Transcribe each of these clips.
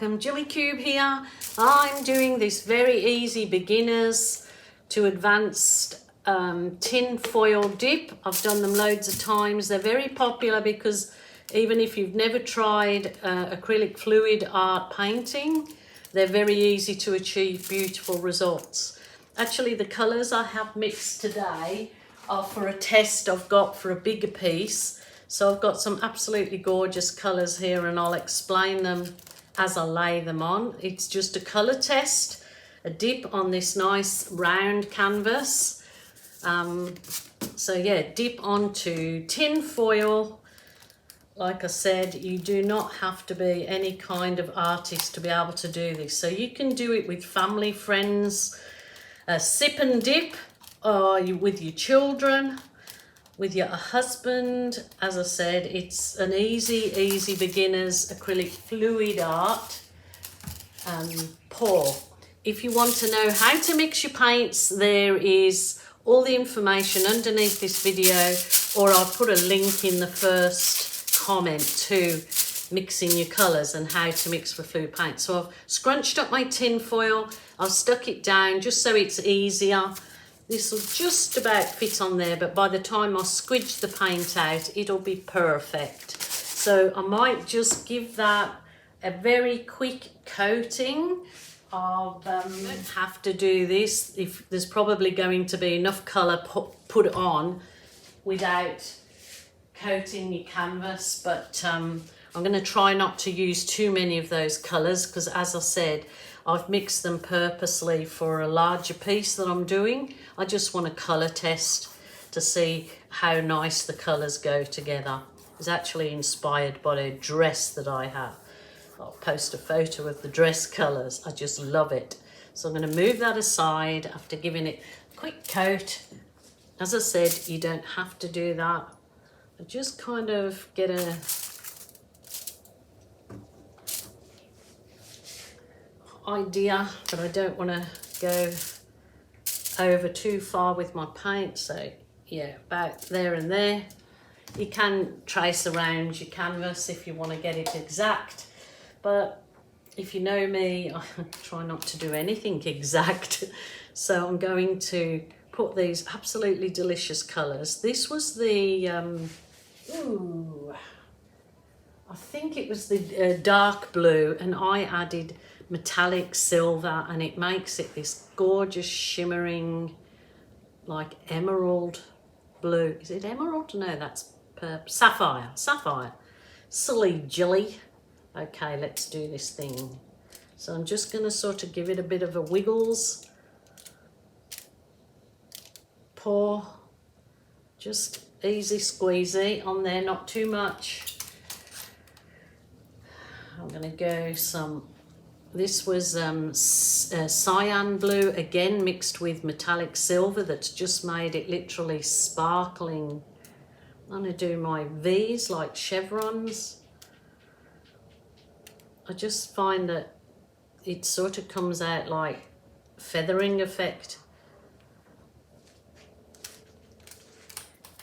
welcome. Jilly Cube here. I'm doing this very easy beginners to advanced tin foil dip. I've done them loads of times. They're very popular because even if you've never tried acrylic fluid art painting, they're very easy to achieve beautiful results. Actually, the colours I have mixed today are for a test I've got for a bigger piece. So I've got some absolutely gorgeous colours here and I'll explain them as I lay them on. It's just a colour test, a dip on this nice round canvas. So yeah, dip onto tin foil. Like I said, you do not have to be any kind of artist to be able to do this. So you can do it with family, friends, sip and dip, or with your children, with your husband. As I said, it's an easy beginners acrylic fluid art pour. If you want to know how to mix your paints, there is all the information underneath this video, or I'll put a link in the first comment to mixing your colours and how to mix for fluid paint. So I've scrunched up my tin foil, I've stuck it down just so it's easier. This will just about fit on there, but by the time I squidge the paint out, it'll be perfect. So I might just give that a very quick coating. I'll have to do this if there's probably going to be enough colour put on without coating your canvas, but I'm going to try not to use too many of those colours because, as I said, I've mixed them purposely for a larger piece that I'm doing. I just want a colour test to see how nice the colours go together. It's actually inspired by a dress that I have. I'll post a photo of the dress colours. I just love it. So I'm going to move that aside after giving it a quick coat. As I said, you don't have to do that. I just kind of get a idea, but I don't want to go over too far with my paint. So yeah, about there and there. You can trace around your canvas if you want to get it exact, but if you know me, I try not to do anything exact. So I'm going to put these absolutely delicious colours. This was the I think it was the dark blue, and I added metallic silver, and it makes it this gorgeous shimmering like emerald blue. Is it emerald? No, that's purple. Sapphire. Silly Jilly. Okay, let's do this thing. So I'm just going to sort of give it a bit of a wiggles. Pour. Just easy squeezy on there, not too much. I'm going to go some, this was cyan blue, again mixed with metallic silver that's just made it literally sparkling. I'm going to do my V's like chevrons. I just find that it sort of comes out like feathering effect.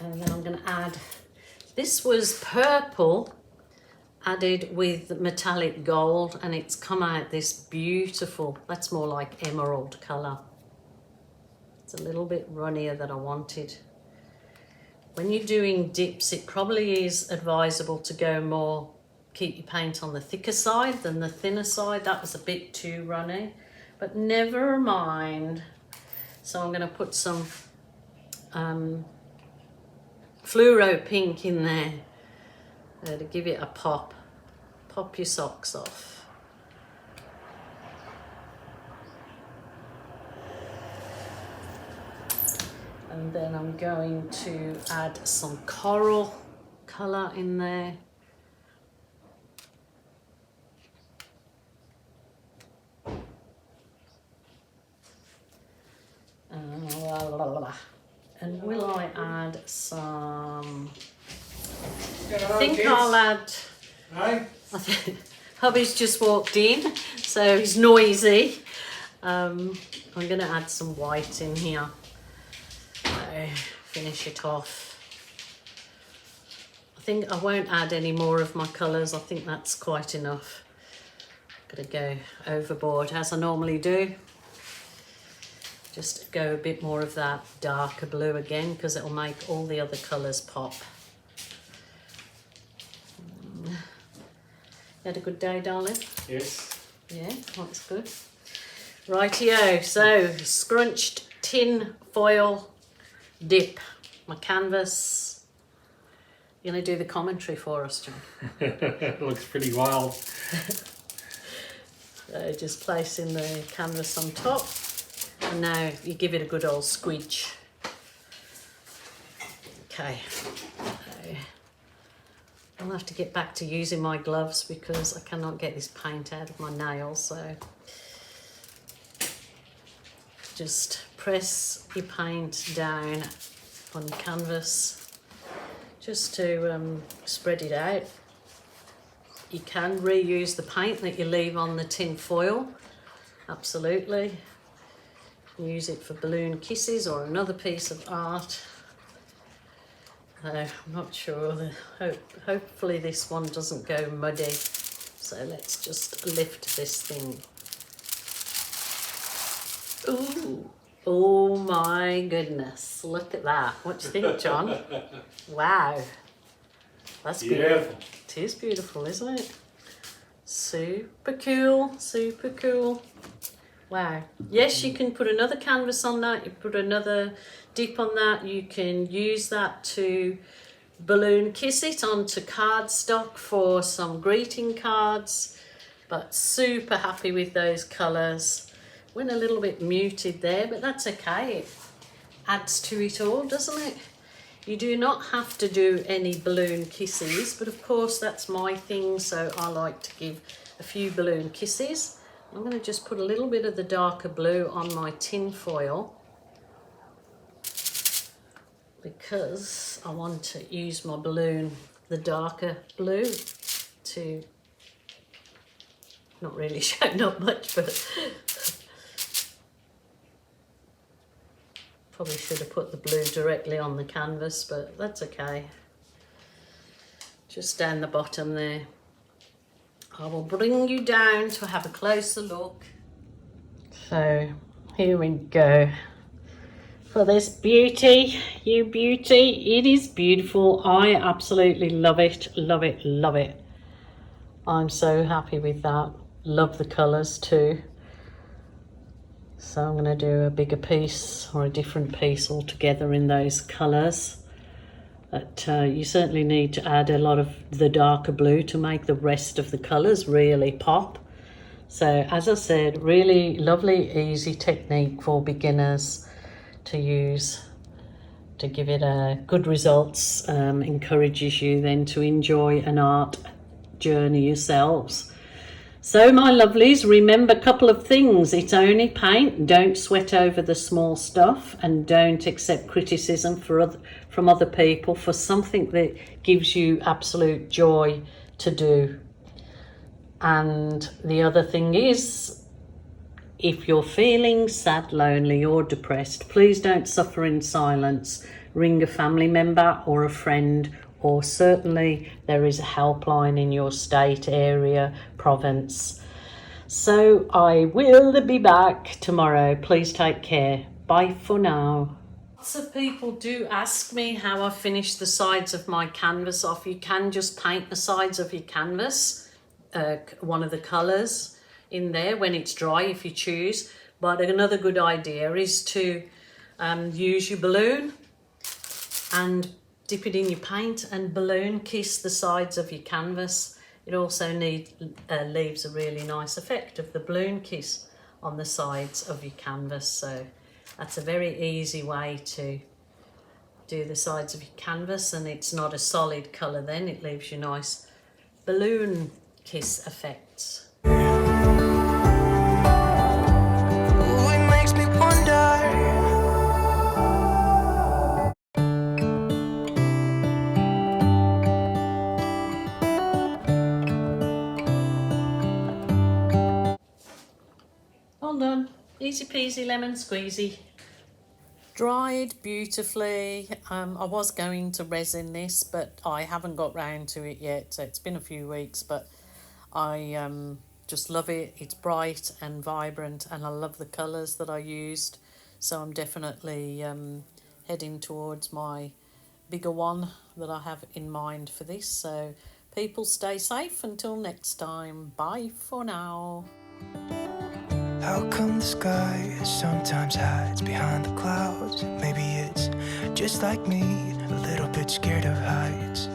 And then I'm going to add, this was purple added with metallic gold, and it's come out this beautiful, that's more like emerald colour. It's a little bit runnier than I wanted. When you're doing dips, it probably is advisable to go more, keep your paint on the thicker side than the thinner side. That was a bit too runny, but never mind. So I'm going to put some fluoro pink in there to give it a pop. Pop your socks off. And then I'm going to add some coral colour in there. And will I add some, I think I'll add, hubby's just walked in, so he's noisy. I'm going to add some white in here, so finish it off. I think I won't add any more of my colours, I think that's quite enough. Gonna go overboard as I normally do. Just go a bit more of that darker blue again because it'll make all the other colours pop. You had a good day, darling? Yes. Yeah, that's good. Rightio, so scrunched tin foil dip. My canvas. You're going to do the commentary for us, John. It looks pretty wild. So just placing the canvas on top. And now you give it a good old squeege. Okay. So I'll have to get back to using my gloves because I cannot get this paint out of my nails. So just press your paint down on your canvas just to spread it out. You can reuse the paint that you leave on the tin foil, absolutely. Use it for balloon kisses or another piece of art. I'm not sure, hopefully this one doesn't go muddy. So let's just lift this thing. Ooh, oh my goodness, look at that. What do you think, John? Wow, that's beautiful. It is beautiful, isn't it? Super cool, super cool. Wow. Yes, you can put another canvas on that, you put another dip on that, you can use that to balloon kiss it onto cardstock for some greeting cards, but super happy with those colours. Went a little bit muted there, but that's okay. It adds to it all, doesn't it? You do not have to do any balloon kisses, but of course that's my thing, so I like to give a few balloon kisses. I'm going to just put a little bit of the darker blue on my tin foil because I want to use my balloon, the darker blue, to not really showing up much, but probably should have put the blue directly on the canvas, but that's okay. Just down the bottom there. I will bring you down to have a closer look. So here we go. For this beauty, you beauty, it is beautiful. I absolutely love it, love it, love it. I'm so happy with that. Love the colours too. So I'm going to do a bigger piece or a different piece altogether in those colours. But you certainly need to add a lot of the darker blue to make the rest of the colours really pop. So as I said, really lovely, easy technique for beginners to use to give it a good results. Encourages you then to enjoy an art journey yourselves. So my lovelies, remember a couple of things. It's only paint. Don't sweat over the small stuff, and don't accept criticism from other people for something that gives you absolute joy to do. And the other thing is, if you're feeling sad, lonely or depressed, please don't suffer in silence. Ring a family member or a friend, or certainly there is a helpline in your state, area, province. So I will be back tomorrow. Please take care. Bye for now. Lots of people do ask me how I finish the sides of my canvas off. You can just paint the sides of your canvas, one of the colours in there when it's dry if you choose. But another good idea is to use your balloon and dip it in your paint and balloon kiss the sides of your canvas. It also leaves a really nice effect of the balloon kiss on the sides of your canvas. So that's a very easy way to do the sides of your canvas, and it's not a solid colour then. It leaves you nice balloon kiss effects. All done. Easy peasy lemon squeezy. Dried beautifully. I was going to resin this, but I haven't got round to it yet. So it's been a few weeks, but I just love it. It's bright and vibrant, and I love the colours that I used. So I'm definitely heading towards my bigger one that I have in mind for this. So people, stay safe until next time. Bye for now. How come the sky sometimes hides behind the clouds? Maybe it's just like me, a little bit scared of heights.